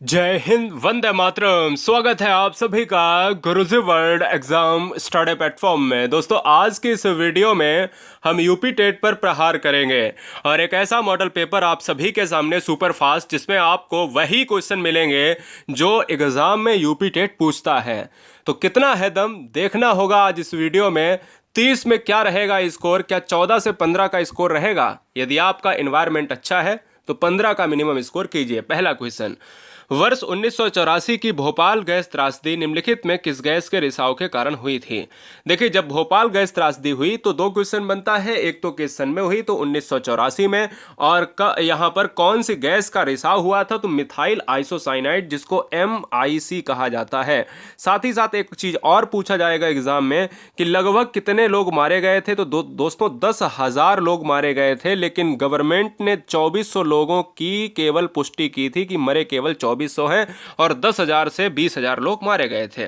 जय हिंद, वंदे मातरम। स्वागत है आप सभी का गुरुजी वर्ल्ड एग्जाम स्टडी प्लेटफॉर्म में। दोस्तों, आज की इस वीडियो में हम यूपी टेट पर प्रहार करेंगे और एक ऐसा मॉडल पेपर आप सभी के सामने सुपर फास्ट, जिसमें आपको वही क्वेश्चन मिलेंगे जो एग्जाम में यूपी टेट पूछता है। तो कितना है दम, देखना होगा आज इस वीडियो में। 30 में क्या रहेगा स्कोर, क्या 14 से 15 का स्कोर रहेगा? यदि आपका एनवायरनमेंट अच्छा है तो 15 का मिनिमम स्कोर कीजिए। पहला क्वेश्चन, वर्ष 1984 की भोपाल गैस त्रासदी निम्नलिखित में किस गैस के रिसाव के कारण हुई थी? देखिए, जब भोपाल गैस त्रासदी हुई तो दो क्वेश्चन बनता है। एक तो किस सन में हुई, तो 1984 में, और यहाँ पर कौन सी गैस का रिसाव हुआ था, तो मिथाइल आइसोसाइनाइड, जिसको MIC कहा जाता है। साथ ही साथ एक चीज और पूछा जाएगा एग्जाम में कि लगभग कितने लोग मारे गए थे, तो दोस्तों 10,000 लोग मारे गए थे, लेकिन गवर्नमेंट ने 2400 लोगों की केवल पुष्टि की थी कि मरे केवल 2400 हैं और 10,000 से 20,000 लोग मारे गए थे।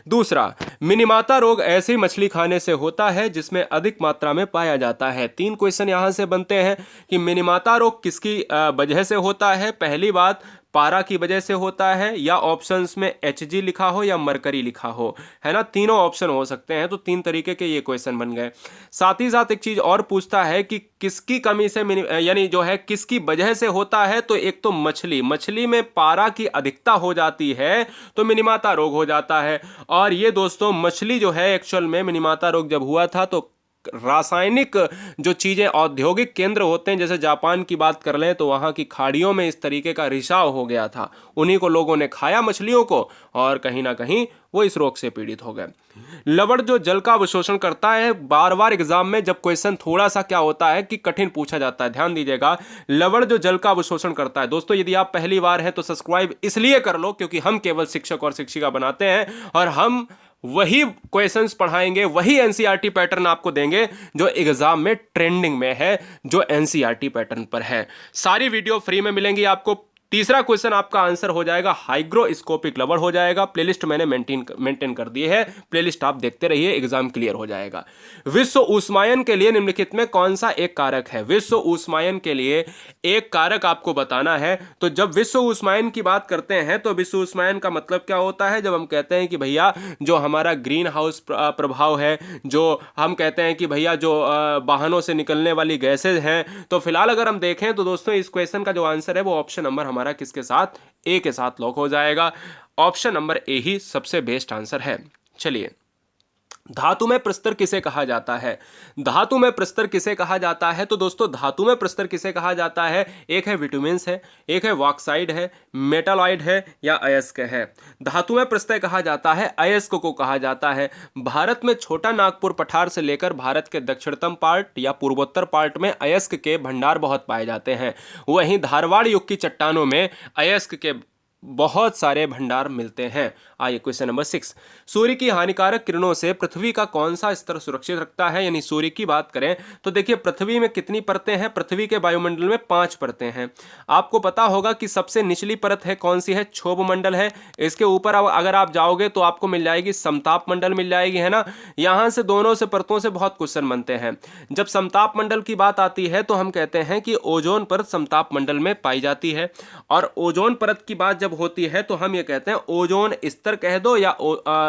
दूसरा, मिनीमाता रोग ऐसी मछली खाने से होता है जिसमें अधिक मात्रा में पाया जाता है। 3 क्वेश्चन यहां से बनते हैं कि मिनीमाता रोग किसकी वजह से होता है। पहली बात, पारा की वजह से होता है, या ऑप्शंस में HG लिखा हो या मरकरी लिखा हो, है ना। तीनों ऑप्शन हो सकते हैं, तो 3 तरीके के ये क्वेश्चन बन गए। साथ ही साथ एक चीज और पूछता है कि किसकी कमी से यानी जो है किसकी वजह से होता है, तो एक तो मछली में पारा की अधिकता हो जाती है तो मिनीमाता रोग हो जाता है। और ये दोस्तों मछली जो है एक्चुअल में मिनीमाता रोग जब हुआ था तो रासायनिक जो चीजें औद्योगिक केंद्र होते हैं, जैसे जापान की बात कर लें, तो वहां की खाड़ियों में इस तरीके का रिसाव हो गया था। उन्हीं को लोगों ने खाया, मछलियों को, और कहीं ना कहीं वो इस रोग से पीड़ित हो गए। लवण जो जल का अवशोषण करता है, बार बार एग्जाम में जब क्वेश्चन थोड़ा सा क्या होता है कि कठिन पूछा जाता है, ध्यान दीजिएगा। लवण जो जल का अवशोषण करता है, दोस्तों यदि आप पहली बार हैं तो सब्सक्राइब इसलिए कर लो क्योंकि हम केवल शिक्षक और शिक्षिका बनाते हैं और हम वही क्वेश्चंस पढ़ाएंगे, वही एनसीईआरटी पैटर्न आपको देंगे जो एग्जाम में ट्रेंडिंग में है, जो एनसीईआरटी पैटर्न पर है। सारी वीडियो फ्री में मिलेंगी आपको। तीसरा क्वेश्चन आपका आंसर हो जाएगा हाइग्रोस्कोपिक लवण हो जाएगा। प्लेलिस्ट मैंने मेंटेन कर दी है, प्लेलिस्ट आप देखते रहिए, एग्जाम क्लियर हो जाएगा। विश्व ऊष्मायन के लिए निम्नलिखित में कौन सा एक कारक है? विश्व ऊष्मायन के लिए एक कारक आपको बताना है। तो जब विश्व ऊष्मायन की बात करते हैं तो विश्व ऊष्मायन का मतलब क्या होता है? जब हम कहते हैं कि भैया जो हमारा ग्रीन हाउस प्रभाव है, जो हम कहते हैं कि भैया जो वाहनों से निकलने वाली गैसेज हैं, तो फिलहाल अगर हम देखें तो दोस्तों इस क्वेश्चन का जो आंसर है वो ऑप्शन नंबर हमारा किसके साथ, ए के साथ लॉक हो जाएगा। ऑप्शन नंबर ए ही सबसे बेस्ट आंसर है। चलिए, धातु में प्रस्तर किसे कहा जाता है? धातु में प्रस्तर किसे कहा जाता है? तो दोस्तों धातु में प्रस्तर किसे कहा जाता है? एक है विटामिन्स है, एक है बॉक्साइड है, मेटालॉइड है, या अयस्क है। धातु में प्रस्तर कहा जाता है, अयस्क को कहा जाता है। भारत में छोटा नागपुर पठार से लेकर भारत के दक्षिणतम पार्ट या पूर्वोत्तर पार्ट में अयस्क के भंडार बहुत पाए जाते हैं। वहीं धारवाड़ युग की चट्टानों में अयस्क के बहुत सारे भंडार मिलते हैं। आइए क्वेश्चन नंबर 6, सूर्य की हानिकारक किरणों से पृथ्वी का कौन सा स्तर सुरक्षित रखता है? यानी सूर्य की बात करें तो देखिए पृथ्वी में कितनी परतें हैं? पृथ्वी के वायुमंडल में 5 परतें हैं। आपको पता होगा कि सबसे निचली परत है कौन सी है? क्षोभ मंडल है। इसके ऊपर अगर आप जाओगे तो आपको मिल जाएगी समताप मंडल मिल जाएगी, है ना। यहां से दोनों से परतों से बहुत क्वेश्चन बनते हैं। जब समताप मंडल की बात आती है तो हम कहते हैं कि ओजोन परत समताप मंडल में पाई जाती है, और ओजोन परत की बात जब होती है तो हम ये कहते हैं ओजोन स्तर कह दो या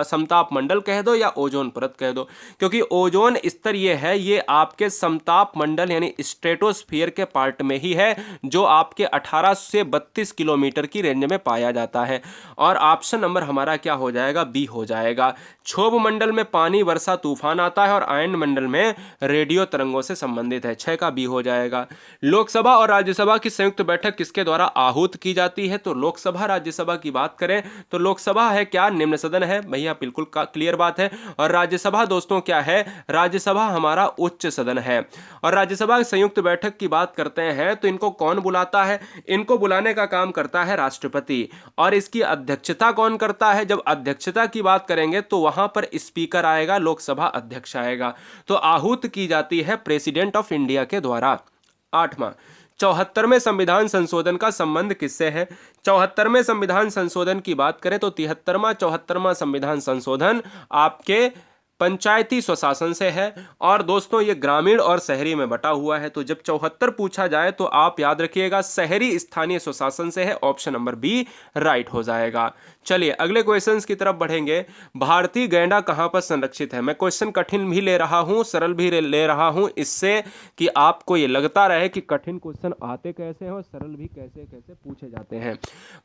समताप मंडल कह दो या ओजोन परत कह दो, क्योंकि ओजोन स्तर ये है, ये आपके समताप मंडल यानी स्ट्रेटोस्फीयर के पार्ट में ही है, जो आपके 18 से 32 किलोमीटर की रेंज में पाया जाता है। और ऑप्शन नंबर हमारा क्या हो जाएगा? बी हो जाएगा। क्षोभ मंडल में पानी, वर्षा, तूफान आता है, और आयन मंडल में रेडियो तरंगों से संबंधित है। 6 का बी हो जाएगा। लोकसभा और राज्यसभा की संयुक्त बैठक किसके द्वारा आहूत की जाती है? तो लोकसभा राज्यसभा की बात करें तो लोकसभा है क्या? निम्न सदन है भैया, बिल्कुल क्लियर बात है। और राज्यसभा दोस्तों क्या है? राज्यसभा हमारा उच्च सदन है। और राज्यसभा संयुक्त बैठक की बात करते हैं तो इनको कौन बुलाता है? इनको बुलाने का काम करता है राष्ट्रपति। और इसकी अध्यक्षता कौन करता है? जब अध्यक्षता की बात करेंगे तो वहां पर स्पीकर आएगा, लोकसभा अध्यक्ष आएगा। तो आहूत की जाती है प्रेसिडेंट ऑफ इंडिया के द्वारा। 8वां, 74वें संविधान संशोधन का संबंध किससे है? 74वें संविधान संशोधन की बात करें तो 73वां 74वां संविधान संशोधन आपके पंचायती स्वशासन से है, और दोस्तों ये ग्रामीण और शहरी में बटा हुआ है। तो जब 74 पूछा जाए तो आप याद रखिएगा शहरी स्थानीय स्वशासन से है, ऑप्शन नंबर बी राइट हो जाएगा। चलिए अगले क्वेश्चंस की तरफ बढ़ेंगे। भारतीय गैंडा कहाँ पर संरक्षित है? मैं क्वेश्चन कठिन भी ले रहा हूँ, सरल भी ले रहा हूँ, इससे कि आपको ये लगता रहे कि कठिन क्वेश्चन आते कैसे हैं और सरल भी कैसे कैसे पूछे जाते हैं।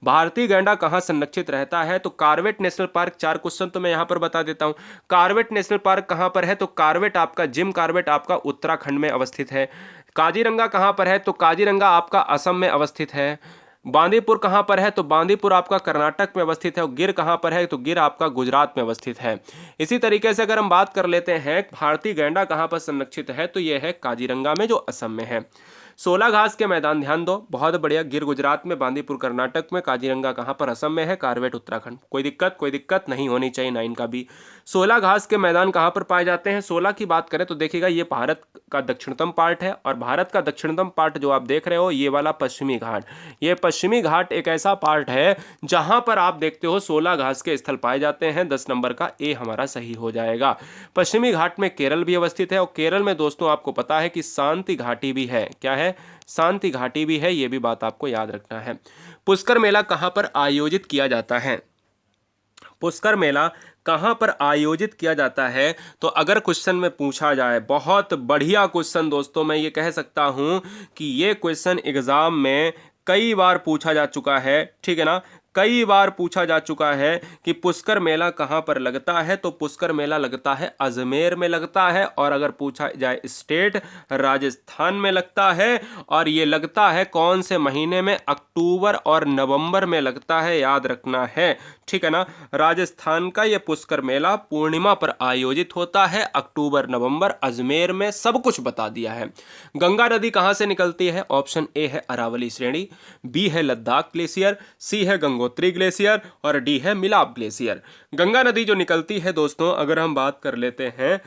भारतीय गैंडा कहाँ संरक्षित रहता है? तो कॉर्बेट नेशनल पार्क। 4 क्वेश्चन तो मैं यहाँ पर बता देता हूँ। कॉर्बेट नेशनल पार्क कहाँ पर है? तो कॉर्बेट आपका जिम कॉर्बेट आपका उत्तराखंड में अवस्थित है। काजीरंगा कहाँ पर है? तो काजीरंगा आपका असम में अवस्थित है। बांदीपुर कहाँ पर है? तो बांदीपुर आपका कर्नाटक में अवस्थित है। और गिर कहाँ पर है? तो गिर आपका गुजरात में अवस्थित है। इसी तरीके से अगर हम बात कर लेते हैं भारतीय गैंडा कहाँ पर संरक्षित है, तो यह है काजीरंगा में जो असम में है। 16 घास के मैदान, ध्यान दो, बहुत बढ़िया। गिर गुजरात में, बांदीपुर कर्नाटक में, काजीरंगा कहाँ पर? असम में है, कॉर्बेट उत्तराखंड। कोई दिक्कत नहीं होनी चाहिए 9 का भी। 16 घास के मैदान कहाँ पर पाए जाते हैं? 16 की बात करें तो देखिएगा ये भारत का दक्षिणतम पार्ट है, और भारत का दक्षिणतम पार्ट जो आप देख रहे हो ये वाला पश्चिमी घाट, ये पश्चिमी घाट एक ऐसा पार्ट है जहां पर आप देखते हो 16 घास के स्थल पाए जाते हैं। 10 नंबर का ए हमारा सही हो जाएगा। पश्चिमी घाट में केरल भी अवस्थित है, और केरल में दोस्तों आपको पता है कि शांति घाटी भी है। क्या है? शांति घाटी भी है, ये भी बात आपको याद रखना है। पुष्कर मेला कहां पर आयोजित किया जाता है? पुष्कर मेला कहां पर आयोजित किया जाता है? तो अगर क्वेश्चन में पूछा जाए, बहुत बढ़िया क्वेश्चन दोस्तों, मैं ये कह सकता हूं कि ये क्वेश्चन एग्जाम में कई बार पूछा जा चुका है, ठीक है ना, कई बार पूछा जा चुका है कि पुष्कर मेला कहां पर लगता है? तो पुष्कर मेला लगता है अजमेर में लगता है। और अगर पूछा जाए स्टेट, राजस्थान में लगता है। और ये लगता है कौन से महीने में? अक्टूबर और नवंबर में लगता है, याद रखना है, ठीक है ना। राजस्थान का ये पुष्कर मेला पूर्णिमा पर आयोजित होता है, अक्टूबर नवंबर, अजमेर में, सब कुछ बता दिया है। गंगा नदी कहां से निकलती है? ऑप्शन ए है अरावली श्रेणी, बी है लद्दाख ग्लेशियर, सी है गंगोत्री ग्लेशियर, और डी है मिलाप ग्लेशियर। गंगा नदी जो निकलती है दोस्तों, अगर हम बात कर लेते हैं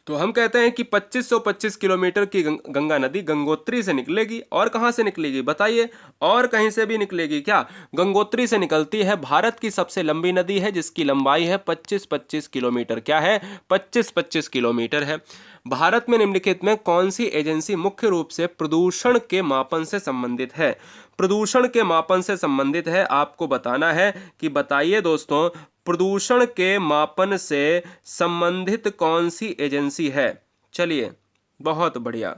तो हम कहते हैं कि 2525 किलोमीटर की गंगा नदी गंगोत्री से निकलेगी। और कहां से निकलेगी बताइए? और कहीं से भी निकलेगी क्या? गंगोत्री से निकलती है। भारत की सबसे लंबी नदी है जिसकी लंबाई है 2525 किलोमीटर। क्या है? 2525 किलोमीटर है। भारत में निम्नलिखित में कौन सी एजेंसी मुख्य रूप से प्रदूषण के मापन से संबंधित है? प्रदूषण के मापन से संबंधित है, आपको बताना है कि बताइए दोस्तों, प्रदूषण के मापन से संबंधित कौन सी एजेंसी है? चलिए बहुत बढ़िया।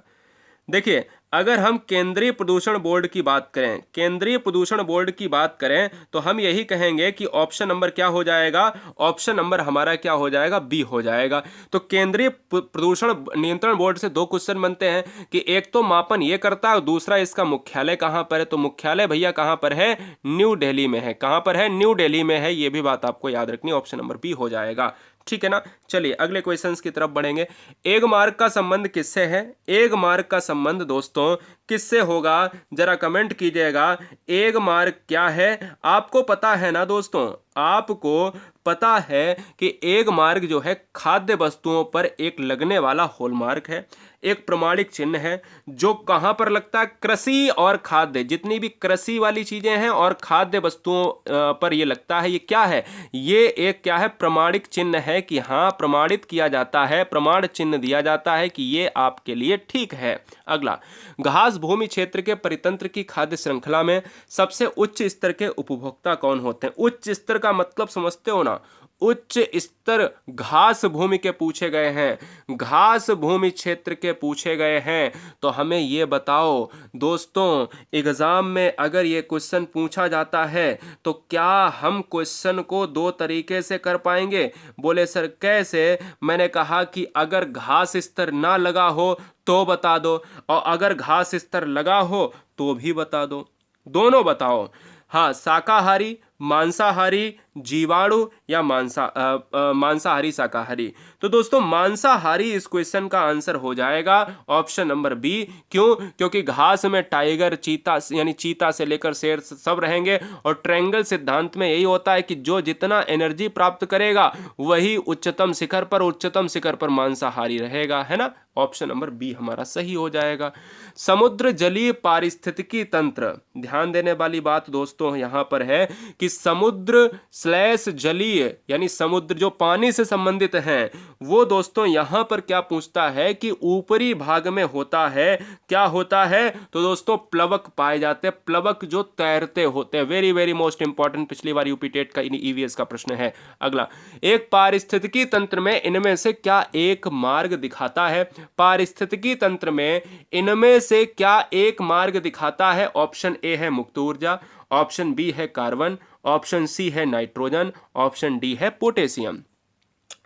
देखिए अगर हम केंद्रीय प्रदूषण बोर्ड की बात करें, केंद्रीय प्रदूषण बोर्ड की बात करें, तो हम यही कहेंगे कि ऑप्शन नंबर क्या हो जाएगा? ऑप्शन नंबर हमारा क्या हो जाएगा? बी हो जाएगा। तो केंद्रीय प्रदूषण नियंत्रण बोर्ड से 2 क्वेश्चन बनते हैं कि एक तो मापन ये करता है और दूसरा इसका मुख्यालय कहां पर है। तो मुख्यालय भैया कहां पर है? न्यू दिल्ली में है। कहां पर है? न्यू दिल्ली में है। ये भी बात आपको याद रखनी, ऑप्शन नंबर बी हो जाएगा, ठीक है ना। चलिए अगले क्वेश्चंस की तरफ बढ़ेंगे। एग मार्क का संबंध किससे है? एग मार्क का संबंध दोस्तों किससे होगा? जरा कमेंट कीजिएगा। एग मार्क क्या है? आपको पता है ना दोस्तों, आपको पता है कि एग मार्क जो है खाद्य वस्तुओं पर एक लगने वाला हॉलमार्क है, एक प्रमाणिक चिन्ह है जो कहां पर लगता है? कृषि और खाद्य, जितनी भी कृषि वाली चीजें हैं और खाद्य वस्तुओं पर ये लगता है। ये क्या है? ये एक क्या है? प्रमाणिक चिन्ह है कि हाँ प्रमाणित किया जाता है, प्रमाण चिन्ह दिया जाता है कि ये आपके लिए ठीक है। अगला, घास भूमि क्षेत्र के परितंत्र की खाद्य श्रृंखला में सबसे उच्च स्तर के उपभोक्ता कौन होते हैं? उच्च स्तर का मतलब समझते हो ना? उच्च स्तर घास भूमि के पूछे गए हैं, घास भूमि क्षेत्र के पूछे गए हैं। तो हमें ये बताओ दोस्तों, एग्जाम में अगर ये क्वेश्चन पूछा जाता है तो क्या हम क्वेश्चन को 2 तरीके से कर पाएंगे? बोले सर कैसे? मैंने कहा कि अगर घास स्तर ना लगा हो तो बता दो, और अगर घास स्तर लगा हो तो भी बता दो, दोनों बताओ। हाँ, शाकाहारी, मांसाहारी, जीवाणु, या मांसाहारी शाकाहारी। तो दोस्तों मांसाहारी इस क्वेश्चन का आंसर हो जाएगा ऑप्शन नंबर बी। क्यों? क्योंकि घास में टाइगर, चीता, यानी चीता से लेकर शेर सब रहेंगे, और ट्रायंगल सिद्धांत में यही होता है कि जो जितना एनर्जी प्राप्त करेगा वही उच्चतम शिखर पर मांसाहारी रहेगा, है ना। ऑप्शन नंबर बी हमारा सही हो जाएगा। समुद्र जलीय पारिस्थितिकी तंत्र, ध्यान देने वाली बात दोस्तों यहां पर है कि कि समुद्र स्लैश जलीय यानी समुद्र जो पानी से संबंधित हैं वो दोस्तों यहां पर क्या पूछता है कि ऊपरी भाग में होता है, क्या होता है, तो दोस्तों प्लवक पाए जाते हैं, प्लवक जो तैरते होते हैं। वेरी वेरी मोस्ट इंपॉर्टेंट, पिछली बार यूपी टेट का ईवीएस का प्रश्न है। अगला, एक पारिस्थितिकी तंत्र में इनमें से क्या एक मार्ग दिखाता है? पारिस्थितिकी तंत्र में इनमें से क्या एक मार्ग दिखाता है? ऑप्शन ए है मुक्त ऊर्जा, ऑप्शन बी है कार्बन, ऑप्शन सी है नाइट्रोजन, ऑप्शन डी है पोटेशियम।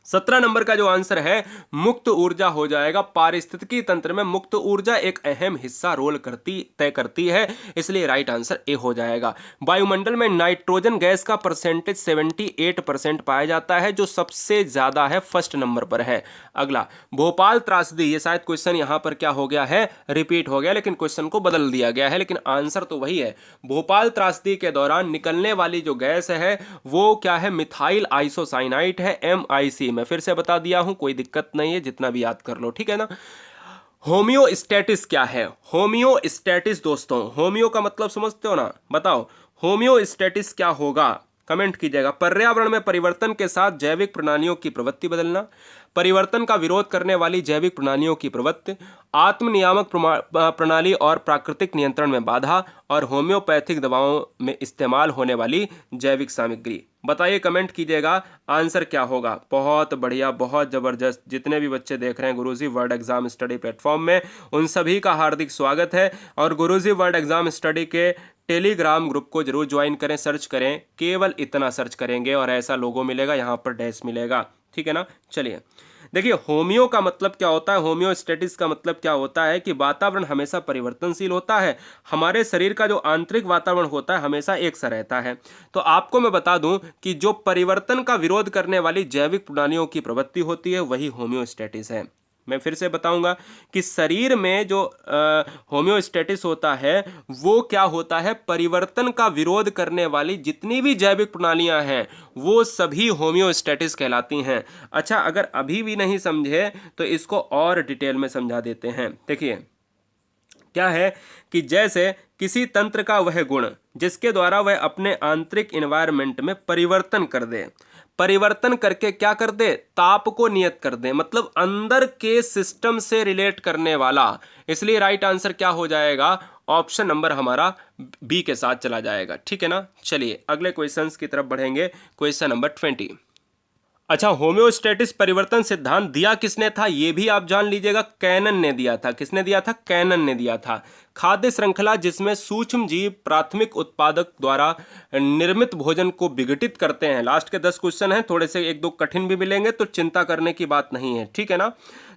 17 नंबर का जो आंसर है मुक्त ऊर्जा हो जाएगा। पारिस्थितिकी तंत्र में मुक्त ऊर्जा एक अहम हिस्सा रोल तय करती है, इसलिए राइट आंसर ए हो जाएगा। वायुमंडल में नाइट्रोजन गैस का परसेंटेज 78% पाया जाता है, जो सबसे ज्यादा है, फर्स्ट नंबर पर है। अगला, भोपाल त्रासदी, ये शायद क्वेश्चन यहां पर क्या हो गया है, रिपीट हो गया, लेकिन क्वेश्चन को बदल दिया गया है, लेकिन आंसर तो वही है। भोपाल त्रासदी के दौरान निकलने वाली जो गैस है वो क्या है, मिथाइल आइसोसाइनाइट है, MIC। मैं फिर से बता दिया हूं, कोई दिक्कत नहीं है, जितना भी याद कर लो, ठीक है ना। होम्योस्टेटिस क्या है? होम्योस्टेटिस दोस्तों, होम्यो का मतलब समझते हो ना, बताओ होम्योस्टेटिस क्या होगा, कमेंट कीजिएगा। पर्यावरण में परिवर्तन के साथ जैविक प्रणालियों की प्रवृत्ति बदलना, परिवर्तन का विरोध करने वाली जैविक प्रणालियों की प्रवृत्ति, आत्म नियामक प्रणाली और प्राकृतिक नियंत्रण में बाधा, और होम्योपैथिक दवाओं में इस्तेमाल होने वाली जैविक सामग्री। बताइए, कमेंट कीजिएगा, आंसर क्या होगा। बहुत बढ़िया, बहुत जबरदस्त। जितने भी बच्चे देख रहे हैं गुरुजी वर्ल्ड एग्जाम स्टडी प्लेटफॉर्म में, उन सभी का हार्दिक स्वागत है। और गुरुजी वर्ल्ड एग्जाम स्टडी के टेलीग्राम ग्रुप को जरूर ज्वाइन करें, सर्च करें, केवल इतना सर्च करेंगे और ऐसा लोगो मिलेगा, यहाँ पर डैश मिलेगा, ठीक है ना। चलिए देखिए, होमियो का मतलब क्या होता है, होम्योस्टेटिस का मतलब क्या होता है कि वातावरण हमेशा परिवर्तनशील होता है, हमारे शरीर का जो आंतरिक वातावरण होता है हमेशा एक सा रहता है। तो आपको मैं बता दूं कि जो परिवर्तन का विरोध करने वाली जैविक प्रणालियों की प्रवृत्ति होती है वही होम्योस्टेटिस है। मैं फिर से बताऊंगा कि शरीर में जो होम्योस्टेटिस होता है वो क्या होता है, परिवर्तन का विरोध करने वाली जितनी भी जैविक प्रणालियां हैं वो सभी होम्योस्टेटिस कहलाती हैं। अच्छा, अगर अभी भी नहीं समझे तो इसको और डिटेल में समझा देते हैं। देखिए क्या है कि जैसे किसी तंत्र का वह गुण जिसके द्वारा वह अपने आंतरिक एनवायरनमेंट में परिवर्तन कर दे, परिवर्तन करके क्या कर दे, ताप को नियत कर दे, मतलब अंदर के सिस्टम से रिलेट करने वाला। इसलिए राइट आंसर क्या हो जाएगा, ऑप्शन नंबर हमारा बी के साथ चला जाएगा, ठीक है ना। चलिए अगले क्वेश्चंस की तरफ बढ़ेंगे। Question number 20। अच्छा, होम्योस्टेटिस परिवर्तन सिद्धांत दिया किसने था, यह भी आप जान लीजिएगा, कैनन ने दिया था। किसने दिया था, कैनन ने दिया था। खाद्य श्रृंखला जिसमें सूक्ष्म जीव प्राथमिक उत्पादक द्वारा निर्मित भोजन को विघटित करते हैं। लास्ट के 10 क्वेश्चन हैं, थोड़े से एक दो कठिन भी मिलेंगे, तो चिंता करने की बात नहीं है, ठीक है ना।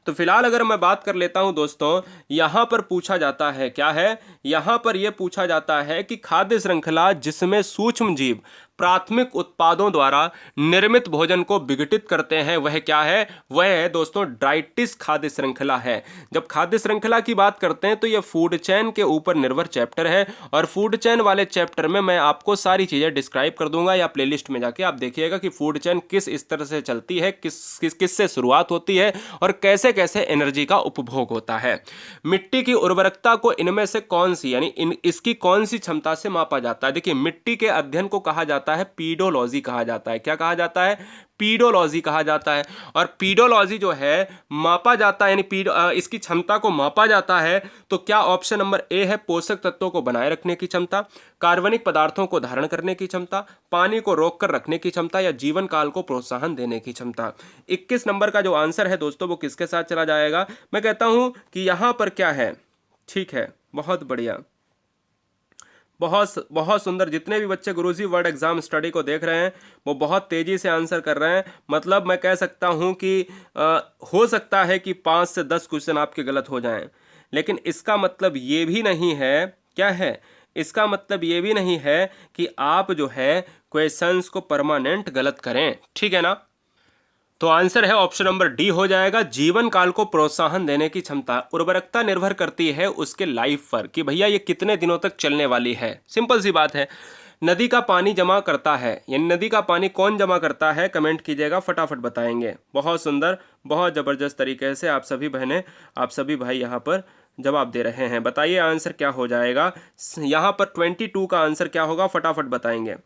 तो फिलहाल अगर मैं बात कर लेता हूं दोस्तों, यहां पर पूछा जाता है, क्या है, यहां पर यह पूछा जाता है कि खाद्य श्रृंखला जिसमें सूक्ष्म जीव प्राथमिक उत्पादों द्वारा निर्मित भोजन को विघटित करते हैं वह क्या है, वह है दोस्तों डाइटिस खाद्य श्रृंखला है। जब खाद्य श्रृंखला की बात करते हैं तो यह फूड चेन के ऊपर निर्भर चैप्टर है, और फूड चेन वाले चैप्टर में मैं आपको सारी चीजें डिस्क्राइब कर दूंगा, या प्लेलिस्ट में जाके आप देखिएगा कि फूड चेन किस स्तर से चलती है, किससे शुरुआत होती है और कैसे कैसे एनर्जी का उपभोग होता है। मिट्टी की उर्वरकता को इनमें से कौन सी यानी इसकी कौन सी क्षमता से मापा जाता है। देखिए, मिट्टी के अध्ययन को कहा जाता है पीडोलॉजी कहा जाता है। क्या कहा जाता है, पीडोलॉजी कहा जाता है। और पीडोलॉजी जो है मापा जाता है, यानी इसकी क्षमता को मापा जाता है। तो क्या ऑप्शन नंबर ए है, पोषक तत्वों को बनाए रखने की क्षमता, कार्बनिक पदार्थों को धारण करने की क्षमता, पानी को रोक कर रखने की क्षमता, या जीवन काल को प्रोत्साहन देने की क्षमता। 21 नंबर का जो आंसर है दोस्तों वो किसके साथ चला जाएगा, मैं कहता हूं कि यहां पर क्या है, ठीक है, बहुत बढ़िया, बहुत बहुत सुंदर। जितने भी बच्चे गुरुजी वर्ल्ड एग्जाम स्टडी को देख रहे हैं वो बहुत तेजी से आंसर कर रहे हैं। मतलब मैं कह सकता हूं कि हो सकता है कि 5 से 10 क्वेश्चन आपके गलत हो जाएं, लेकिन इसका मतलब ये भी नहीं है, क्या है, इसका मतलब ये भी नहीं है कि आप जो है क्वेश्चंस को परमानेंट गलत करें, ठीक है ना। तो आंसर है ऑप्शन नंबर डी हो जाएगा, जीवन काल को प्रोत्साहन देने की क्षमता। उर्वरकता निर्भर करती है उसके लाइफ पर कि भैया ये कितने दिनों तक चलने वाली है। सिंपल सी बात है। नदी का पानी जमा करता है, यानी नदी का पानी कौन जमा करता है, कमेंट कीजिएगा, फटाफट बताएंगे। बहुत सुंदर, बहुत जबरदस्त तरीके से आप सभी बहनें, आप सभी भाई यहाँ पर जवाब दे रहे हैं। बताइए आंसर क्या हो जाएगा, यहाँ पर 22 का आंसर क्या होगा, फटाफट बताएंगे।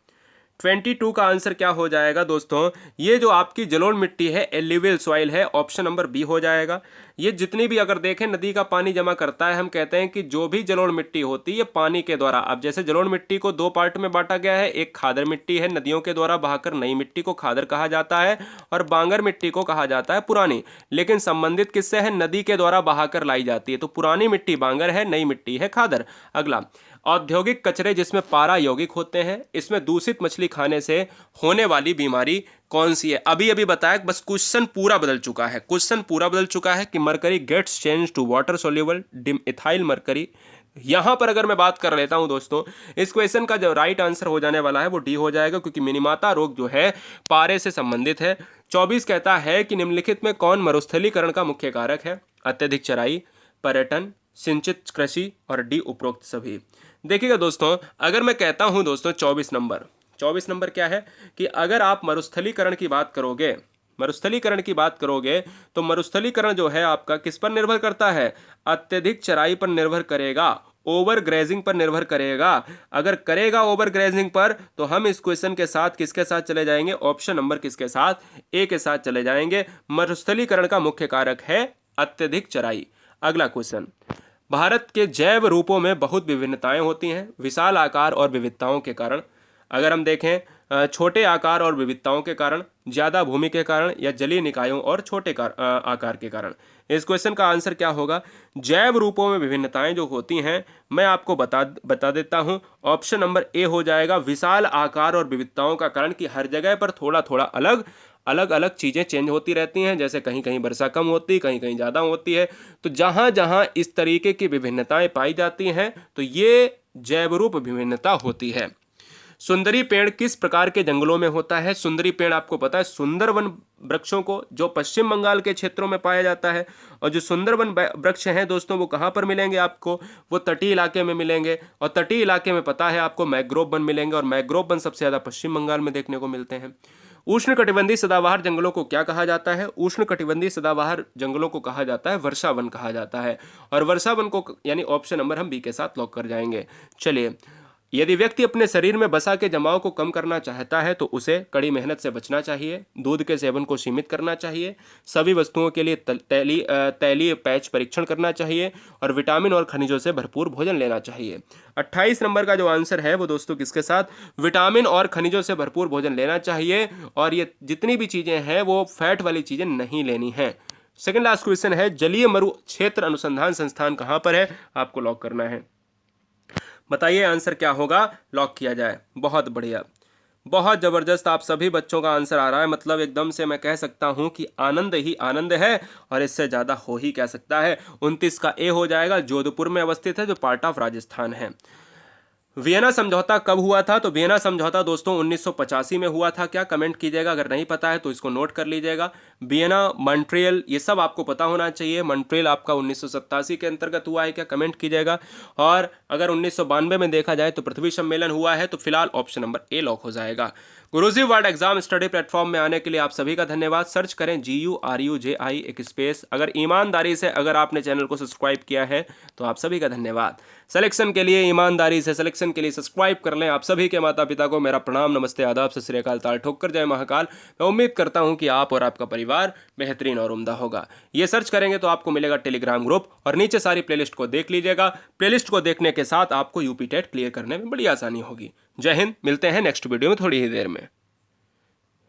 22 का आंसर क्या हो जाएगा दोस्तों, ये जो आपकी जलोढ़ मिट्टी है एल्यूवियल सॉइल है, ऑप्शन नंबर बी हो जाएगा। ये जितनी भी अगर देखें नदी का पानी जमा करता है, हम कहते हैं कि जो भी जलोढ़ मिट्टी होती है पानी के द्वारा, अब जैसे जलोढ़ मिट्टी को दो पार्ट में बांटा गया है, एक खादर मिट्टी है, नदियों के द्वारा बहाकर नई मिट्टी को खादर कहा जाता है, और बांगर मिट्टी को कहा जाता है पुरानी। लेकिन संबंधित किससे है, नदी के द्वारा बहाकर लाई जाती है, तो पुरानी मिट्टी बांगर है, नई मिट्टी है खादर। अगला, औद्योगिक कचरे जिसमें पारा यौगिक होते हैं, इसमें दूषित मछली खाने से होने वाली बीमारी कौन सी है? अभी अभी बताया, बस क्वेश्चन पूरा बदल चुका है, क्वेश्चन पूरा बदल चुका है कि mercury gets change to water soluble dimethyl mercury. यहां पर अगर मैं बात कर लेता हूं दोस्तों, इस क्वेश्चन का जो राइट आंसर हो जाने वाला है वो डी हो जाएगा, क्योंकि मिनीमाता रोग जो है पारे से संबंधित है। 24 कहता है कि निम्नलिखित में कौन मरुस्थलीकरण का मुख्य कारक है? अत्यधिक चराई, पर्यटन, सिंचित कृषि और डी उपरोक्त सभी। देखिएगा दोस्तों, अगर मैं कहता हूं दोस्तों 24 नंबर क्या है कि अगर आप मरुस्थलीकरण की बात करोगे, तो मरुस्थलीकरण जो है आपका किस पर निर्भर करता है? अत्यधिक चराई पर निर्भर करेगा, ओवर ग्रेजिंग पर निर्भर करेगा। अगर करेगा ओवर ग्रेजिंग पर, तो हम इस क्वेश्चन के साथ किसके साथ चले जाएंगे? ऑप्शन नंबर किसके साथ? ए के साथ चले जाएंगे। मरुस्थलीकरण का मुख्य कारक है अत्यधिक चराई। अगला क्वेश्चन, भारत के जैव रूपों में बहुत विभिन्नताएं होती हैं विशाल आकार और विविधताओं के कारण। अगर हम देखें छोटे आकार और विविधताओं के कारण, ज़्यादा भूमि के कारण, या जलीय निकायों और छोटे आकार के कारण। इस क्वेश्चन का आंसर क्या होगा? जैव रूपों में विभिन्नताएं जो होती हैं, मैं आपको बता देता हूं। ऑप्शन नंबर ए हो जाएगा, विशाल आकार और विविधताओं का कारण, कि हर जगह पर थोड़ा थोड़ा अलग अलग चीज़ें चेंज होती रहती हैं, जैसे कहीं कहीं वर्षा कम होती, कहीं कहीं ज़्यादा होती है। तो जहाँ जहाँ इस तरीके की विभिन्नताएं पाई जाती हैं, तो ये जैवरूप विभिन्नता होती है। सुंदरी पेड़ किस प्रकार के जंगलों में होता है? सुंदरी पेड़ आपको पता है सुंदरवन वृक्षों को, जो पश्चिम बंगाल के क्षेत्रों में पाया जाता है। और जो सुंदरवन वृक्ष हैं दोस्तों, वो कहाँ पर मिलेंगे आपको? वो तटीय इलाके में मिलेंगे, और तटीय इलाके में पता है आपको मैंग्रोव वन मिलेंगे, और मैंग्रोव वन सबसे ज़्यादा पश्चिम बंगाल में देखने को मिलते हैं। उष्णकटिबंधीय सदाबहार जंगलों को क्या कहा जाता है? उष्णकटिबंधीय सदाबहार जंगलों को कहा जाता है वर्षा वन कहा जाता है, और वर्षा वन को यानी ऑप्शन नंबर हम बी के साथ लॉक कर जाएंगे। चलिए, यदि व्यक्ति अपने शरीर में वसा के जमाव को कम करना चाहता है तो उसे कड़ी मेहनत से बचना चाहिए, दूध के सेवन को सीमित करना चाहिए, सभी वस्तुओं के लिए तैलीय पैच परीक्षण करना चाहिए, और विटामिन और खनिजों से भरपूर भोजन लेना चाहिए। 28 नंबर का जो आंसर है वो दोस्तों किसके साथ? विटामिन और खनिजों से भरपूर भोजन लेना चाहिए, और ये जितनी भी चीज़ें हैं वो फैट वाली चीज़ें नहीं लेनी है। सेकेंड लास्ट क्वेश्चन है, जलीय मरु क्षेत्र अनुसंधान संस्थान कहाँ पर है? आपको लॉक करना है। बताइए आंसर क्या होगा? लॉक किया जाए। बहुत बढ़िया, बहुत ज़बरदस्त, आप सभी बच्चों का आंसर आ रहा है। मतलब एकदम से मैं कह सकता हूं कि आनंद ही आनंद है, और इससे ज़्यादा हो ही क्या सकता है। 29 का ए हो जाएगा, जोधपुर में अवस्थित है, जो पार्ट ऑफ राजस्थान है। वियना समझौता कब हुआ था? तो वियना समझौता दोस्तों 1985 में हुआ था। क्या? कमेंट कीजिएगा, अगर नहीं पता है तो इसको नोट कर लीजिएगा। वियना, मॉन्ट्रियल, ये सब आपको पता होना चाहिए। मॉन्ट्रियल आपका 1987 के अंतर्गत हुआ है क्या? कमेंट कीजिएगा। और अगर 1992 में देखा जाए तो पृथ्वी सम्मेलन हुआ है, तो फिलहाल ऑप्शन नंबर ए लॉक हो जाएगा। गुरुजी वर्ल्ड एग्जाम स्टडी प्लेटफॉर्म में आने के लिए आप सभी का धन्यवाद। सर्च करें GURUJI एक स्पेस। अगर ईमानदारी से अगर आपने चैनल को सब्सक्राइब किया है तो आप सभी का धन्यवाद। सिलेक्शन के लिए ईमानदारी से सिलेक्शन के लिए सब्सक्राइब कर लें। आप सभी के माता पिता को मेरा प्रणाम, नमस्ते, आदाब, सत श्री अकाल, ताल ठोकर जय महाकाल। मैं उम्मीद करता हूं कि आप और आपका परिवार बेहतरीन और उम्दा होगा। ये सर्च करेंगे तो आपको मिलेगा टेलीग्राम ग्रुप, और नीचे सारी प्लेलिस्ट को देख लीजिएगा। प्लेलिस्ट को देखने के साथ आपको यूपी टेट क्लियर करने में बड़ी आसानी होगी। जय हिंद, मिलते हैं नेक्स्ट वीडियो में थोड़ी ही देर में।